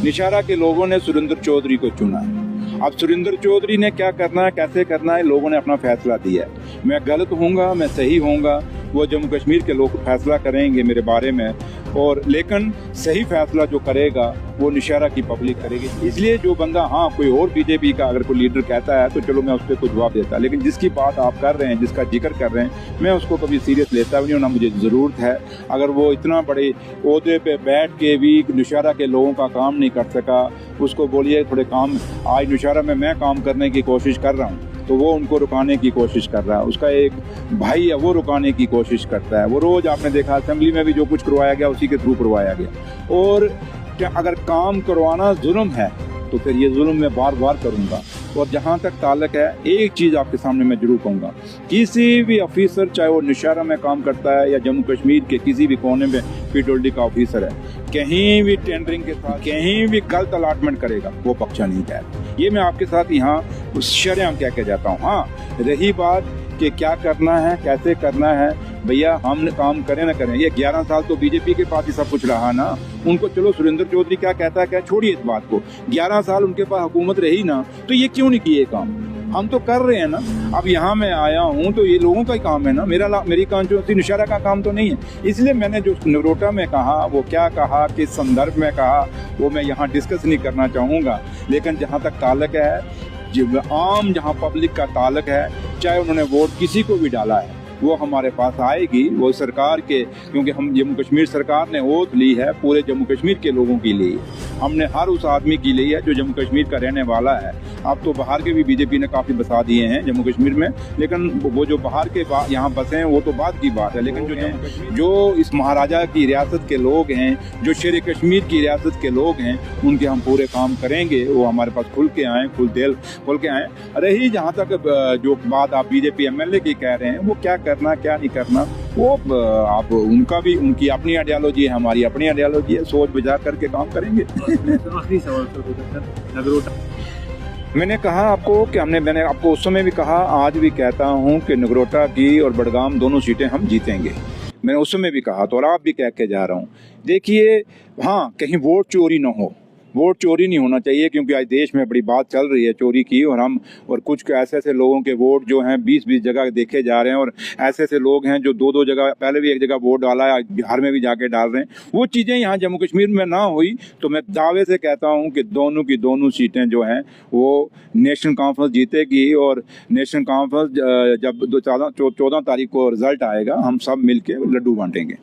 निशारा के लोगों ने सुरेंद्र चौधरी को चुना है। अब सुरेंद्र चौधरी ने क्या करना है, कैसे करना है, लोगों ने अपना फैसला दिया है। मैं गलत होऊंगा, मैं सही होऊंगा, वो जम्मू कश्मीर के लोग फैसला करेंगे मेरे बारे में। और लेकिन सही फैसला जो करेगा वो निशारा की पब्लिक करेगी। इसलिए जो बंदा, हाँ कोई और बीजेपी का अगर कोई लीडर कहता है तो चलो मैं उस पर कोई जवाब देता, लेकिन जिसकी बात आप कर रहे हैं, जिसका जिक्र कर रहे हैं, मैं उसको कभी सीरियस लेता भी नहीं, ना मुझे ज़रूरत है। अगर वो इतना बड़े ओहदे पे बैठ के भी निशारा के लोगों का काम नहीं कर सका, उसको बोलिए थोड़े काम, आज निशारा में मैं काम करने की कोशिश कर रहा हूँ तो वो उनको रुकाने की कोशिश कर रहा है। उसका एक भाई है वो रुकाने की कोशिश करता है। वो रोज़ आपने देखा असेंबली में भी जो कुछ करवाया गया उसी के थ्रू करवाया गया। और क्या अगर काम करवाना जुल्म है तो फिर ये जुल्म मैं बार बार करूँगा। और जहाँ तक ताल्लुक है, एक चीज़ आपके सामने मैं जरूर कहूँगा, किसी भी ऑफिसर, चाहे वो निशारा में काम करता है या जम्मू कश्मीर के किसी भी कोने में PWD का ऑफिसर है, कहीं भी टेंडरिंग के साथ कहीं भी गलत अलाटमेंट करेगा वो बख्शा नहीं जाएगा। ये मैं आपके साथ यहाँ शर्म कह के जाता हूँ। हाँ, रही बात कि क्या करना है, कैसे करना है, भैया हम काम करें ना करें, ये 11 साल तो बीजेपी के पास ही सब कुछ रहा ना। उनको चलो सुरेंद्र चौधरी क्या कहता है, क्या छोड़िए इस बात को, 11 साल उनके पास हुकूमत रही ना, तो ये क्यों नहीं किए काम? हम तो कर रहे हैं ना। अब यहाँ मैं आया हूँ तो ये लोगों का ही काम है ना, मेरी कॉन्स्टिट्यूंसी निशारा का काम तो नहीं है। इसलिए मैंने जो नगरोटा में कहा, वो क्या कहा, किस संदर्भ में कहा, वो मैं यहाँ डिस्कस नहीं करना चाहूँगा। लेकिन जहाँ तक ताल्लुक है, जो आम जहाँ पब्लिक का ताल्लुक है, चाहे उन्होंने वोट किसी को भी डाला है, वो हमारे पास आएगी। वो सरकार के, क्योंकि हम जम्मू कश्मीर सरकार ने ओथ ली है पूरे जम्मू कश्मीर के लोगों के लिए, हमने हर उस आदमी की ली है जो जम्मू कश्मीर का रहने वाला है। अब तो बाहर के भी बीजेपी ने काफ़ी बसा दिए हैं जम्मू कश्मीर में, लेकिन वो जो बाहर के यहाँ बसे हैं वो तो बात की बात है। लेकिन जो इस महाराजा की रियासत के लोग हैं, जो शेर कश्मीर की रियासत के लोग हैं, उनके हम पूरे काम करेंगे। वो हमारे पास खुल के आएँ, खुल के आएँ। रही जहाँ तक जो बात आप बीजेपी MLA की कह रहे हैं, वो क्या करना क्या नहीं करना, वो आप उनका भी, उनकी अपनी आइडियोलॉजी है, हमारी अपनी आइडियोलॉजी है, सोच विचार करके काम करेंगे। आखिरी सवाल सर, नगरोटा मैंने कहा आपको कि मैंने आपको उस समय भी कहा, आज भी कहता हूं कि नगरोटा की और बडगाम दोनों सीटें हम जीतेंगे। मैंने उस समय भी कहा तो, और आप भी कह के जा रहा हूं। देखिए, हाँ कहीं वोट चोरी ना हो, वोट चोरी नहीं होना चाहिए, क्योंकि आज देश में बड़ी बात चल रही है चोरी की। और कुछ ऐसे लोगों के वोट जो हैं 20-20 जगह देखे जा रहे हैं, और ऐसे लोग हैं जो 2-2 जगह, पहले भी एक जगह वोट डाला है, बिहार में भी जाके डाल रहे हैं। वो चीज़ें यहाँ जम्मू कश्मीर में ना हुई तो मैं दावे से कहता हूँ कि दोनों की दोनों सीटें जो हैं वो नेशनल कॉन्फ्रेंस जीतेगी। और नेशनल कॉन्फ्रेंस जब 14 तारीख को रिजल्ट आएगा, हम सब मिल के लड्डू बांटेंगे।